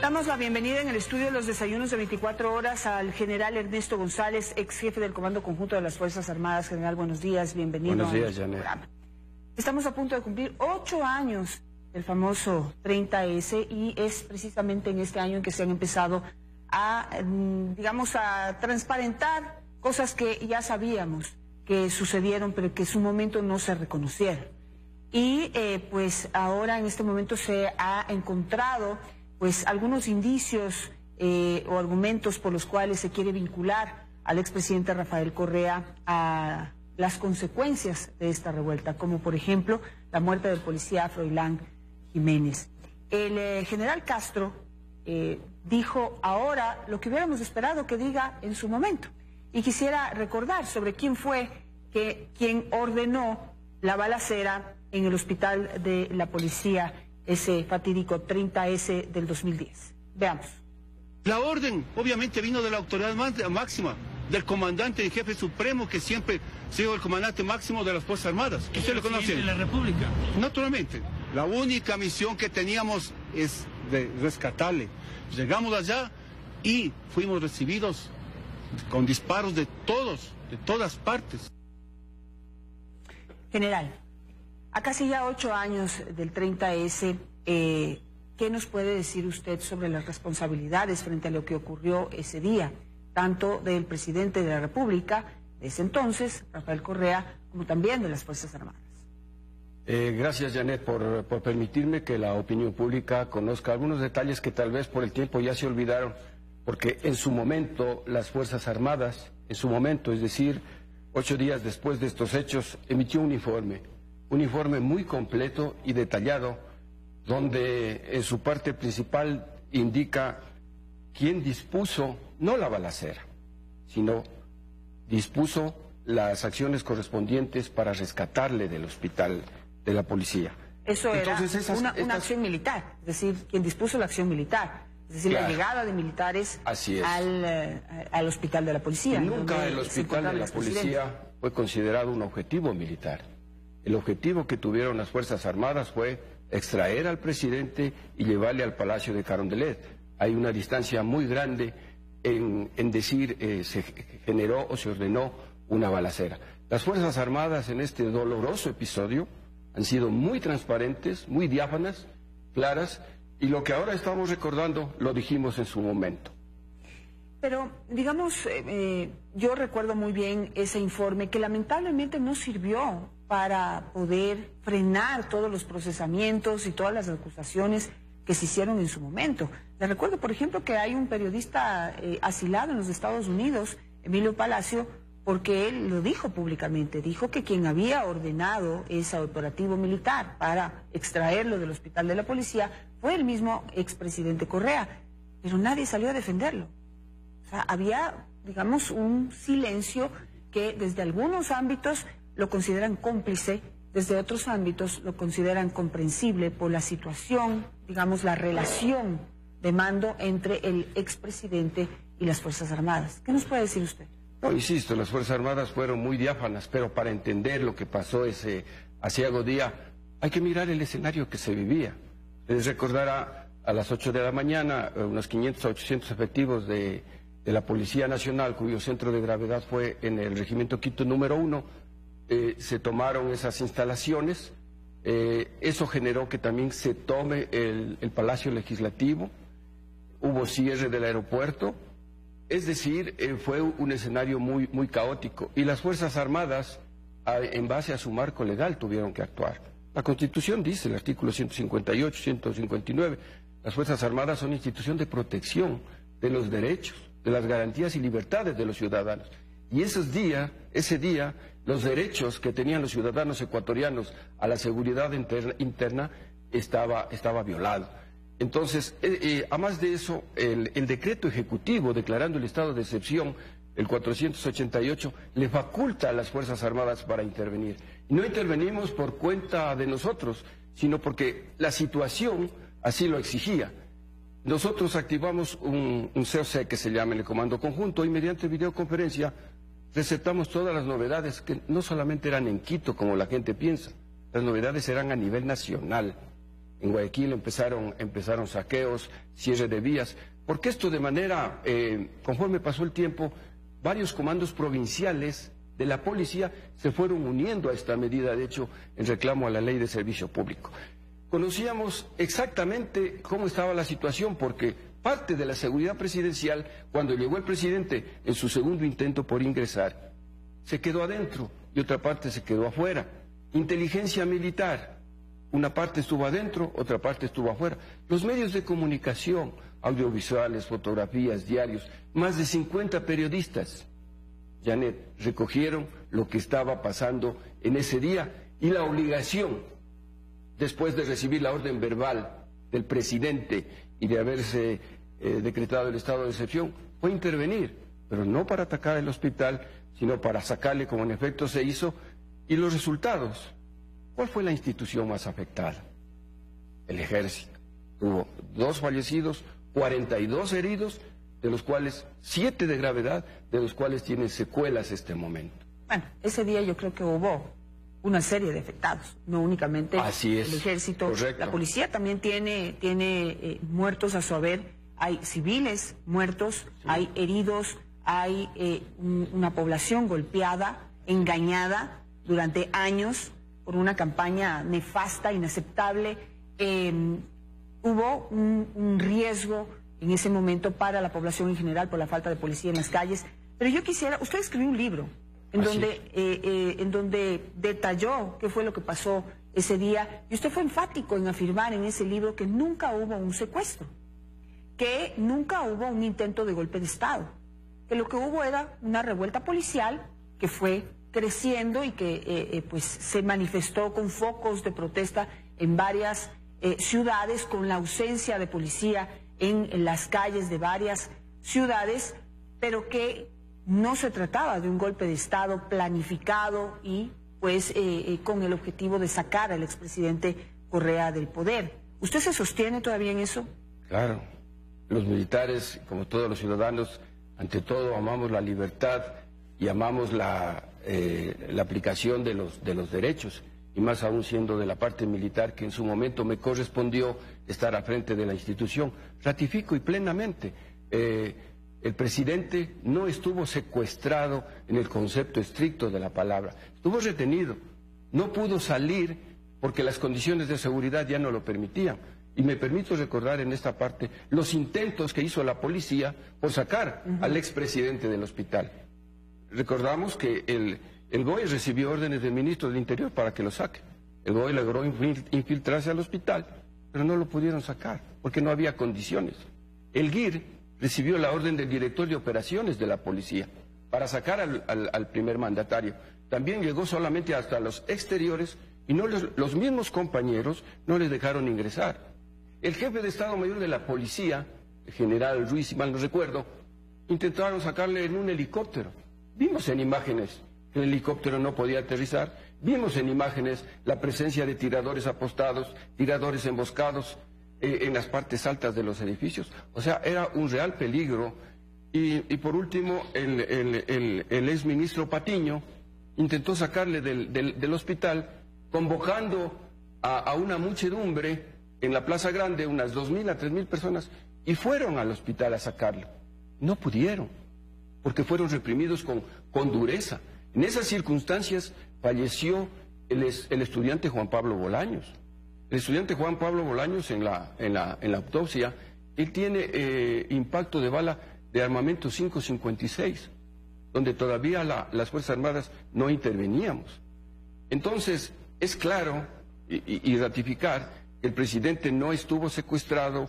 Damos la bienvenida en el estudio de los desayunos de 24 horas al general Ernesto González, ex jefe del Comando Conjunto de las Fuerzas Armadas. General, buenos días, bienvenido. Buenos días, Janet. Estamos a punto de cumplir 8 años del famoso 30S y es precisamente en este año en que se han empezado a, digamos, a transparentar cosas que ya sabíamos que sucedieron, pero que en su momento no se reconocieron. Y pues ahora en este momento se ha encontrado pues algunos indicios o argumentos por los cuales se quiere vincular al expresidente Rafael Correa a las consecuencias de esta revuelta, como por ejemplo la muerte del policía Froilán Jiménez. El general Castro dijo ahora lo que hubiéramos esperado que diga en su momento, y quisiera recordar sobre quién fue quien ordenó la balacera en el hospital de la policía, ese fatídico 30S del 2010. Veamos. La orden obviamente vino de la autoridad máxima, del comandante y jefe supremo, que siempre ha sido el comandante máximo de las Fuerzas Armadas. ¿Usted lo conoce? ¿De la República? Naturalmente. La única misión que teníamos es de rescatarle. Llegamos allá y fuimos recibidos con disparos de todas partes. General, a casi ya 8 años del 30S, ¿qué nos puede decir usted sobre las responsabilidades frente a lo que ocurrió ese día, tanto del presidente de la República, de ese entonces, Rafael Correa, como también de las Fuerzas Armadas? Gracias, Janet, por permitirme que la opinión pública conozca algunos detalles que tal vez por el tiempo ya se olvidaron, porque en su momento las Fuerzas Armadas, en su momento, es decir, 8 días después de estos hechos, emitió un informe muy completo y detallado, donde en su parte principal indica quién dispuso, no la balacera, sino dispuso las acciones correspondientes para rescatarle del hospital de la policía. Eso entonces, era una acción militar, es decir, quien dispuso la acción militar, es decir, claro, la llegada de militares al hospital de la policía. Y nunca el hospital de la policía fue considerado un objetivo militar. El objetivo que tuvieron las Fuerzas Armadas fue extraer al presidente y llevarle al Palacio de Carondelet. Hay una distancia muy grande en decir se generó o se ordenó una balacera. Las Fuerzas Armadas en este doloroso episodio han sido muy transparentes, muy diáfanas, claras, y lo que ahora estamos recordando lo dijimos en su momento. Pero, digamos, yo recuerdo muy bien ese informe que lamentablemente no sirvió para poder frenar todos los procesamientos y todas las acusaciones que se hicieron en su momento. Le recuerdo, por ejemplo, que hay un periodista asilado en los Estados Unidos, Emilio Palacio, porque él lo dijo públicamente, dijo que quien había ordenado ese operativo militar para extraerlo del hospital de la policía fue el mismo expresidente Correa, pero nadie salió a defenderlo. O sea, había, digamos, un silencio que desde algunos ámbitos lo consideran cómplice, desde otros ámbitos lo consideran comprensible por la situación, digamos, la relación de mando entre el expresidente y las Fuerzas Armadas. ¿Qué nos puede decir usted? No, insisto, las Fuerzas Armadas fueron muy diáfanas, pero para entender lo que pasó ese aciago día, hay que mirar el escenario que se vivía. Les recordará, a las 8 de la mañana, unos 500 a 800 efectivos de la Policía Nacional, cuyo centro de gravedad fue en el Regimiento Quito número 1, se tomaron esas instalaciones. Eso generó que también se tome el Palacio Legislativo, hubo cierre del aeropuerto, es decir, fue un escenario muy caótico, y las Fuerzas Armadas, en base a su marco legal, tuvieron que actuar. La Constitución dice, el artículo 158, 159, las Fuerzas Armadas son institución de protección de los derechos, de las garantías y libertades de los ciudadanos. Y ese día, los derechos que tenían los ciudadanos ecuatorianos a la seguridad interna estaba violado. Entonces, además de eso, el decreto ejecutivo declarando el estado de excepción, el 488, le faculta a las Fuerzas Armadas para intervenir. Y no intervenimos por cuenta de nosotros, sino porque la situación así lo exigía. Nosotros activamos un COC que se llama el Comando Conjunto, y mediante videoconferencia receptamos todas las novedades, que no solamente eran en Quito como la gente piensa, las novedades eran a nivel nacional. en Guayaquil empezaron saqueos, cierre de vías, porque esto de manera, conforme pasó el tiempo, varios comandos provinciales de la policía se fueron uniendo a esta medida, de hecho, en reclamo a la ley de servicio público. Conocíamos exactamente cómo estaba la situación, porque parte de la seguridad presidencial, cuando llegó el presidente en su segundo intento por ingresar, se quedó adentro y otra parte se quedó afuera. Inteligencia militar, una parte estuvo adentro, otra parte estuvo afuera. Los medios de comunicación, audiovisuales, fotografías, diarios, más de 50 periodistas, Janet, recogieron lo que estaba pasando en ese día y la obligación, después de recibir la orden verbal del presidente y de haberse decretado el estado de excepción, fue intervenir, pero no para atacar el hospital, sino para sacarle, como en efecto se hizo. Y los resultados, ¿cuál fue la institución más afectada? El Ejército. Hubo 2 fallecidos, 42 heridos, de los cuales 7 de gravedad, de los cuales tienen secuelas este momento. Bueno, ese día yo creo que hubo una serie de afectados, no únicamente el Ejército. Correcto. La policía también tiene muertos a su haber, hay civiles muertos, sí. Hay heridos, hay una población golpeada, engañada durante años por una campaña nefasta, inaceptable. Hubo un riesgo en ese momento para la población en general por la falta de policía en las calles. Pero yo quisiera, usted escribió un libro en donde detalló qué fue lo que pasó ese día, y usted fue enfático en afirmar en ese libro que nunca hubo un secuestro, que nunca hubo un intento de golpe de Estado, que lo que hubo era una revuelta policial que fue creciendo y que pues se manifestó con focos de protesta en varias ciudades, con la ausencia de policía en las calles de varias ciudades, pero que no se trataba de un golpe de Estado planificado y pues con el objetivo de sacar al expresidente Correa del poder. ¿Usted se sostiene todavía en eso? Claro. Los militares, como todos los ciudadanos, ante todo amamos la libertad y amamos la aplicación de los derechos, y más aún siendo de la parte militar que en su momento me correspondió estar al frente de la institución. Ratifico y plenamente, el presidente no estuvo secuestrado en el concepto estricto de la palabra, estuvo retenido, no pudo salir porque las condiciones de seguridad ya no lo permitían. Y me permito recordar en esta parte los intentos que hizo la policía por sacar al expresidente del hospital. Recordamos que el GOI recibió órdenes del ministro del Interior para que lo saque. El GOI logró infiltrarse al hospital, pero no lo pudieron sacar porque no había condiciones. El GIR recibió la orden del director de operaciones de la policía para sacar al primer mandatario. También llegó solamente hasta los exteriores y no los mismos compañeros no les dejaron ingresar. El jefe de Estado Mayor de la Policía, el general Ruiz, si mal no recuerdo, intentaron sacarle en un helicóptero. Vimos en imágenes que el helicóptero no podía aterrizar, vimos en imágenes la presencia de tiradores apostados, tiradores emboscados en las partes altas de los edificios. O sea, era un real peligro. Y por último, el exministro Patiño intentó sacarle del hospital, convocando a una muchedumbre en la Plaza Grande, unas 2.000 a 3.000 personas, y fueron al hospital a sacarlo. No pudieron, porque fueron reprimidos con dureza. En esas circunstancias falleció el estudiante Juan Pablo Bolaños. El estudiante Juan Pablo Bolaños en la autopsia, él tiene impacto de bala de armamento 5.56, donde todavía las Fuerzas Armadas no interveníamos. Entonces, es claro y ratificar que el presidente no estuvo secuestrado,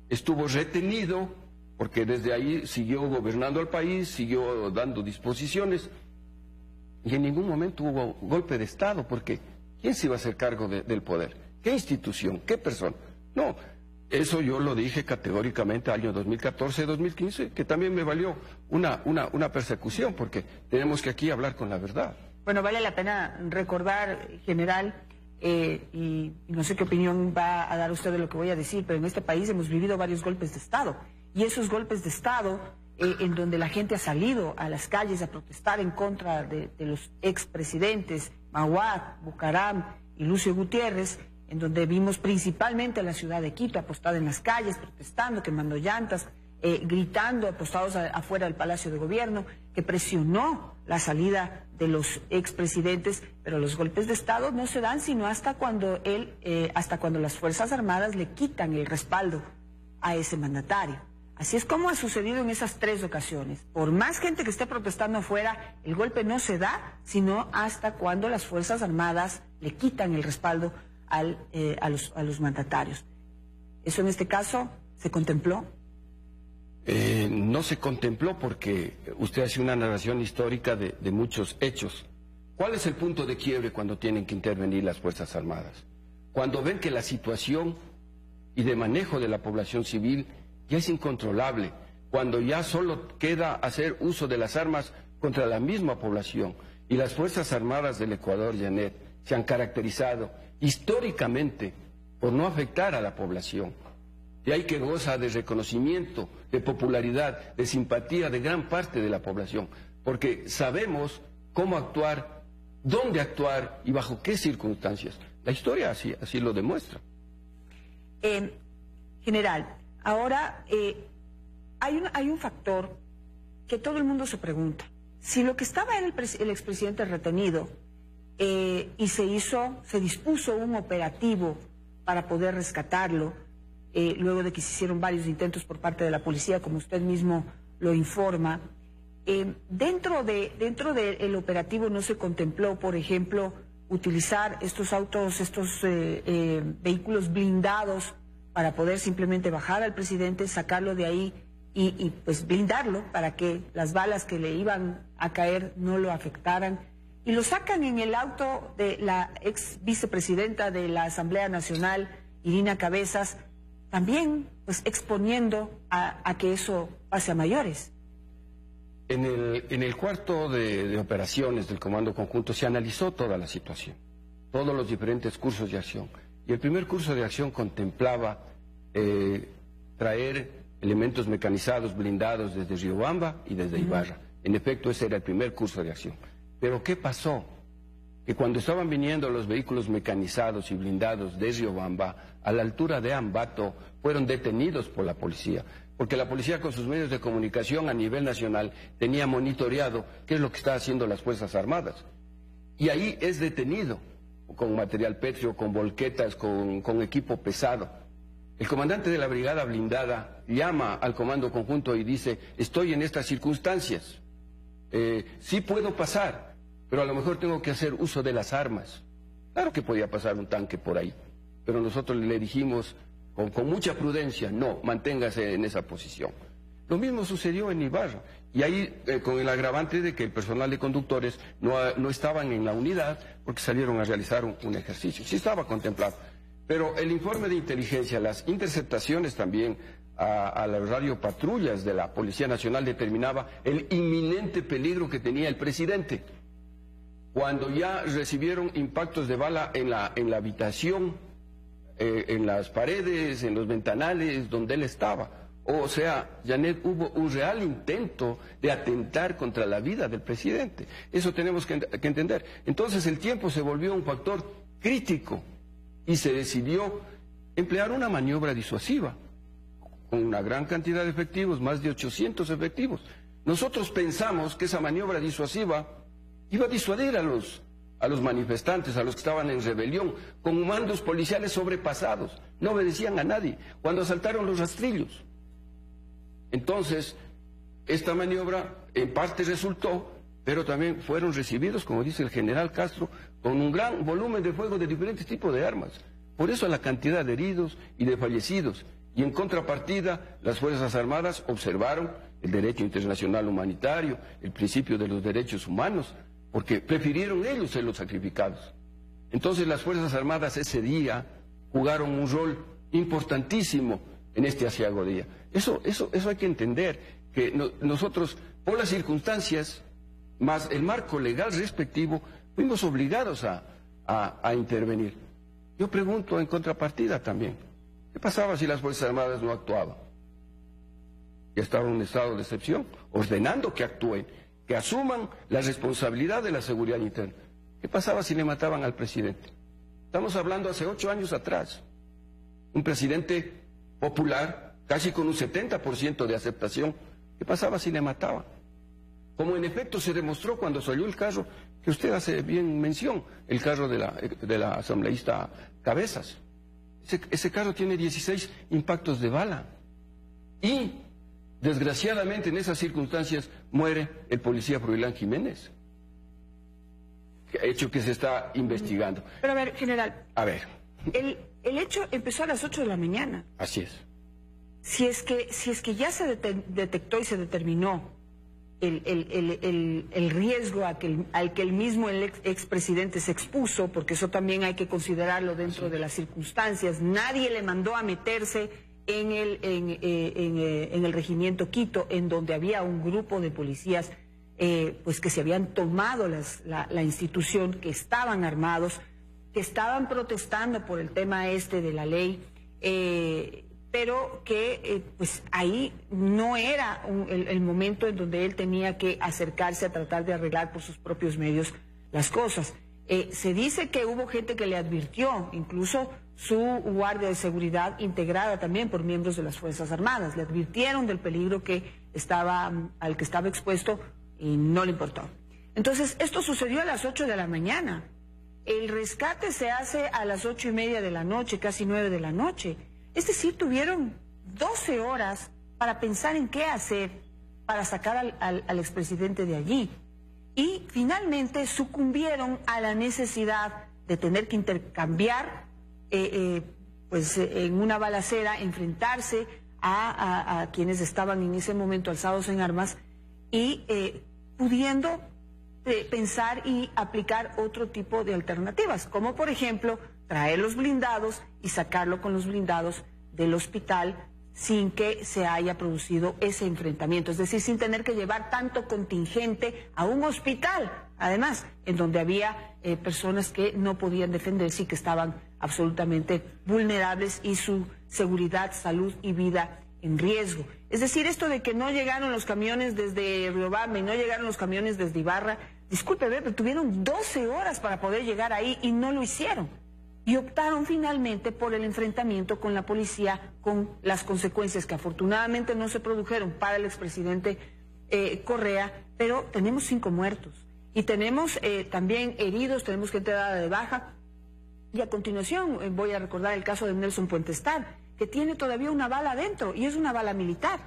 estuvo retenido, porque desde ahí siguió gobernando el país, siguió dando disposiciones, y en ningún momento hubo golpe de Estado, porque ¿quién se iba a hacer cargo del poder? ¿Qué institución? ¿Qué persona? No, eso yo lo dije categóricamente año 2014-2015, que también me valió una persecución, porque tenemos que aquí hablar con la verdad. Bueno, vale la pena recordar, general, y no sé qué opinión va a dar usted de lo que voy a decir, pero en este país hemos vivido varios golpes de Estado, y esos golpes de Estado en donde la gente ha salido a las calles a protestar en contra de los expresidentes Mahuad, Bucaram y Lucio Gutiérrez, en donde vimos principalmente a la ciudad de Quito apostada en las calles, protestando, quemando llantas, gritando, apostados afuera del Palacio de Gobierno, que presionó la salida de los expresidentes, pero los golpes de Estado no se dan sino hasta cuando las Fuerzas Armadas le quitan el respaldo a ese mandatario. Así es como ha sucedido en esas 3 ocasiones. Por más gente que esté protestando afuera, el golpe no se da, sino hasta cuando las Fuerzas Armadas le quitan el respaldo a los mandatarios. ¿Eso en este caso se contempló? No se contempló porque usted hace una narración histórica de muchos hechos. ¿Cuál es el punto de quiebre cuando tienen que intervenir las Fuerzas Armadas? Cuando ven que la situación y de manejo de la población civil ya es incontrolable, cuando ya solo queda hacer uso de las armas contra la misma población. Y las Fuerzas Armadas del Ecuador, Janet, se han caracterizado históricamente por no afectar a la población. Y hay que goza de reconocimiento, de popularidad, de simpatía de gran parte de la población, porque sabemos cómo actuar, dónde actuar y bajo qué circunstancias. La historia así lo demuestra. General, ahora hay un factor que todo el mundo se pregunta. Si lo que estaba era el expresidente retenido y se dispuso un operativo para poder rescatarlo, luego de que se hicieron varios intentos por parte de la policía, como usted mismo lo informa, dentro del operativo no se contempló, por ejemplo, utilizar estos vehículos blindados para poder simplemente bajar al presidente, sacarlo de ahí y pues blindarlo para que las balas que le iban a caer no lo afectaran. Y lo sacan en el auto de la ex vicepresidenta de la Asamblea Nacional, Irina Cabezas, también pues exponiendo a que eso pase a mayores. En el cuarto de operaciones del Comando Conjunto se analizó toda la situación, todos los diferentes cursos de acción. Y el primer curso de acción contemplaba traer elementos mecanizados blindados desde Riobamba y desde Ibarra. En efecto, ese era el primer curso de acción. Pero ¿qué pasó? Que cuando estaban viniendo los vehículos mecanizados y blindados de Riobamba, a la altura de Ambato, fueron detenidos por la policía, porque la policía con sus medios de comunicación a nivel nacional tenía monitoreado qué es lo que está haciendo las Fuerzas Armadas. Y ahí es detenido, con material pétreo, con volquetas, con equipo pesado. El comandante de la brigada blindada llama al Comando Conjunto y dice, estoy en estas circunstancias, sí puedo pasar, pero a lo mejor tengo que hacer uso de las armas. Claro que podía pasar un tanque por ahí, pero nosotros le dijimos con mucha prudencia, no, manténgase en esa posición. Lo mismo sucedió en Ibarra, y ahí con el agravante de que el personal de conductores no estaban en la unidad porque salieron a realizar un ejercicio. Sí estaba contemplado, pero el informe de inteligencia, las interceptaciones también a las radiopatrullas de la Policía Nacional determinaba el inminente peligro que tenía el presidente. Cuando ya recibieron impactos de bala en la habitación, en las paredes, en los ventanales donde él estaba. O sea, Janet, hubo un real intento de atentar contra la vida del presidente. Eso tenemos que entender. Entonces el tiempo se volvió un factor crítico y se decidió emplear una maniobra disuasiva con una gran cantidad de efectivos, más de 800 efectivos. Nosotros pensamos que esa maniobra disuasiva iba a disuadir a los manifestantes, a los que estaban en rebelión, con mandos policiales sobrepasados, no obedecían a nadie, cuando asaltaron los rastrillos. Entonces, esta maniobra en parte resultó, pero también fueron recibidos, como dice el general Castro, con un gran volumen de fuego de diferentes tipos de armas. Por eso la cantidad de heridos y de fallecidos. Y en contrapartida, las Fuerzas Armadas observaron el derecho internacional humanitario, el principio de los derechos humanos, porque prefirieron ellos ser los sacrificados. Entonces las Fuerzas Armadas ese día jugaron un rol importantísimo en este aciago día. Eso hay que entender, que nosotros, por las circunstancias, más el marco legal respectivo, fuimos obligados a intervenir. Yo pregunto en contrapartida también, ¿qué pasaba si las Fuerzas Armadas no actuaban? Ya estaba en un estado de excepción, ordenando que actúen, que asuman la responsabilidad de la seguridad interna. ¿Qué pasaba si le mataban al presidente? Estamos hablando hace 8 años atrás. Un presidente popular, casi con un 70% de aceptación. ¿Qué pasaba si le mataban? Como en efecto se demostró cuando salió el carro, que usted hace bien mención, el carro de la asambleísta Cabezas. Ese carro tiene 16 impactos de bala. Y, desgraciadamente, en esas circunstancias muere el policía Froilán Jiménez. Hecho que se está investigando. Pero a ver, general. A ver. El hecho empezó a las 8 de la mañana. Así es. Si es que ya se detectó y se determinó el riesgo al que el mismo expresidente se expuso, porque eso también hay que considerarlo dentro de las circunstancias. Nadie le mandó a meterse en el regimiento Quito, en donde había un grupo de policías pues que se habían tomado la institución, que estaban armados, que estaban protestando por el tema de la ley, pero que pues ahí no era el momento en donde él tenía que acercarse a tratar de arreglar por sus propios medios las cosas. Se dice que hubo gente que le advirtió, incluso su guardia de seguridad integrada también por miembros de las Fuerzas Armadas, le advirtieron del peligro al que estaba expuesto y no le importó. Entonces, esto sucedió a las 8 de la mañana. El rescate se hace a las 8:30 de la noche, casi 9 de la noche. Es decir, tuvieron 12 horas para pensar en qué hacer para sacar al expresidente de allí. Y finalmente sucumbieron a la necesidad de tener que intercambiar, pues en una balacera, enfrentarse a quienes estaban en ese momento alzados en armas y pudiendo pensar y aplicar otro tipo de alternativas, como por ejemplo traer los blindados y sacarlo con los blindados del hospital sin que se haya producido ese enfrentamiento, es decir, sin tener que llevar tanto contingente a un hospital, además, en donde había personas que no podían defenderse y que estaban absolutamente vulnerables y su seguridad, salud y vida en riesgo. Es decir, esto de que no llegaron los camiones desde Riobamba y no llegaron los camiones desde Ibarra, discúlpeme, pero tuvieron 12 horas para poder llegar ahí y no lo hicieron. Y optaron finalmente por el enfrentamiento con la policía, con las consecuencias que afortunadamente no se produjeron para el expresidente Correa, pero tenemos 5 muertos y tenemos también heridos, tenemos gente dada de baja. Y a continuación voy a recordar el caso de Nelson Puentestar, que tiene todavía una bala adentro y es una bala militar.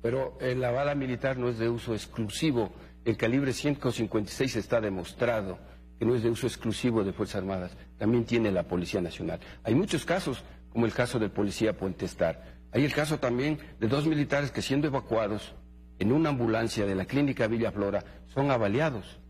Pero la bala militar no es de uso exclusivo. El calibre 156 está demostrado que no es de uso exclusivo de Fuerzas Armadas, también tiene la Policía Nacional. Hay muchos casos, como el caso del policía Puentestar. Hay el caso también de 2 militares que, siendo evacuados en una ambulancia de la clínica Villaflora, son avaliados.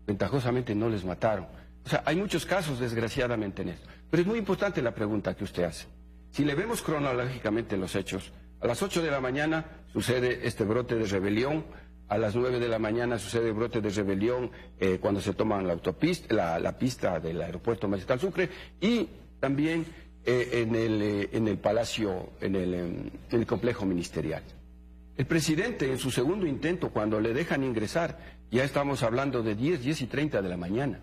Ventajosamente no les mataron. O sea, hay muchos casos, desgraciadamente, en esto. Pero es muy importante la pregunta que usted hace. Si le vemos cronológicamente los hechos, a las 8 de la mañana sucede este brote de rebelión. A las 9 de la mañana sucede el brote de rebelión cuando se toman la autopista, la pista del aeropuerto Mariscal Sucre, y también en el palacio, en el complejo ministerial. El presidente, en su segundo intento, cuando le dejan ingresar, ya estamos hablando de 10:30 de la mañana.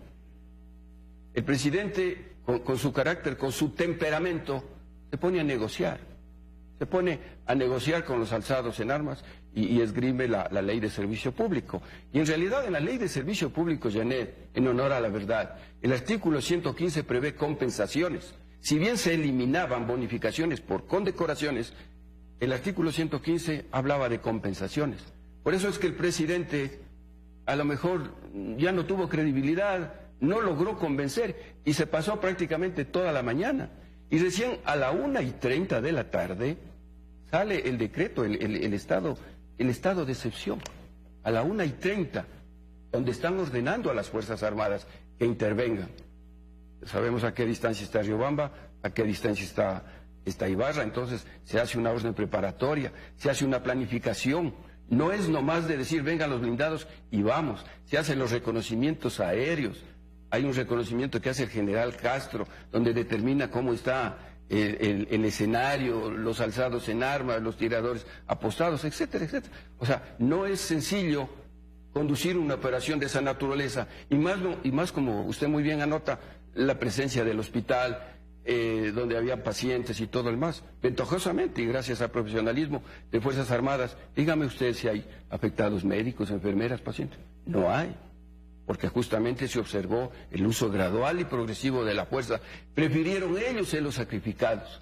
El presidente, con su carácter, con su temperamento, se pone a negociar. Se pone a negociar con los alzados en armas y esgrime la ley de servicio público. Y en realidad en la ley de servicio público, Janet, en honor a la verdad, el artículo 115 prevé compensaciones. Si bien se eliminaban bonificaciones por condecoraciones, el artículo 115 hablaba de compensaciones. Por eso es que el presidente a lo mejor ya no tuvo credibilidad, no logró convencer y se pasó prácticamente toda la mañana. Y recién a la 1:30 de la tarde sale el decreto, el estado de excepción. A la 1:30, donde están ordenando a las Fuerzas Armadas que intervengan. Sabemos a qué distancia está Riobamba, a qué distancia está Ibarra, entonces se hace una orden preparatoria, se hace una planificación. No es nomás de decir vengan los blindados y vamos, se hacen los reconocimientos aéreos. Hay un reconocimiento que hace el general Castro, donde determina cómo está el escenario, los alzados en armas, los tiradores apostados, etcétera, etcétera. O sea, no es sencillo conducir una operación de esa naturaleza, y más como usted muy bien anota, la presencia del hospital, donde había pacientes y todo el más, ventajosamente y gracias al profesionalismo de Fuerzas Armadas. Dígame usted si hay afectados médicos, enfermeras, pacientes. No hay, porque justamente se observó el uso gradual y progresivo de la fuerza. Prefirieron ellos ser los sacrificados.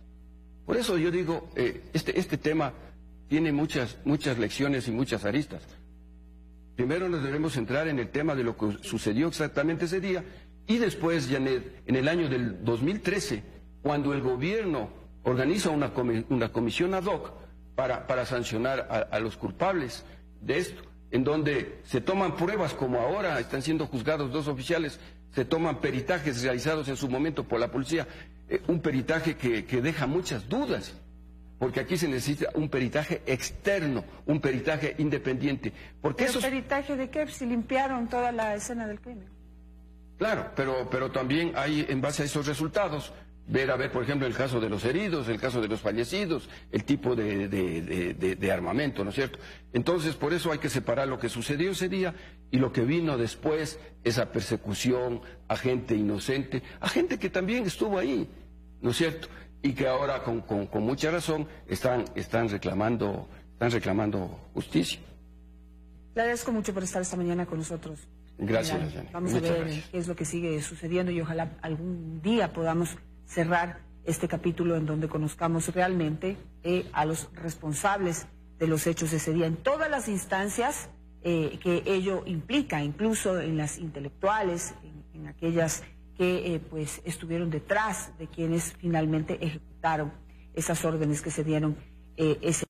Por eso yo digo, este tema tiene muchas lecciones y muchas aristas. Primero nos debemos centrar en el tema de lo que sucedió exactamente ese día, y después, Janet, en el año del 2013, cuando el gobierno organiza una comisión ad hoc para sancionar a los culpables de esto, en donde se toman pruebas, como ahora están siendo juzgados 2 oficiales, se toman peritajes realizados en su momento por la policía, un peritaje que deja muchas dudas, porque aquí se necesita un peritaje externo, un peritaje independiente. Porque ¿El peritaje de qué? Si limpiaron toda la escena del crimen. Claro, pero también hay, en base a esos resultados, ver, por ejemplo, el caso de los heridos, el caso de los fallecidos, el tipo de armamento, ¿no es cierto? Entonces, por eso hay que separar lo que sucedió ese día y lo que vino después, esa persecución a gente inocente, a gente que también estuvo ahí, ¿no es cierto? Y que ahora, con mucha razón, están reclamando justicia. Le agradezco mucho por estar esta mañana con nosotros. Gracias, Yanni. Vamos a ver qué es lo que sigue sucediendo y ojalá algún día podamos cerrar este capítulo en donde conozcamos realmente a los responsables de los hechos de ese día en todas las instancias que ello implica, incluso en las intelectuales, en aquellas que pues estuvieron detrás de quienes finalmente ejecutaron esas órdenes que se dieron ese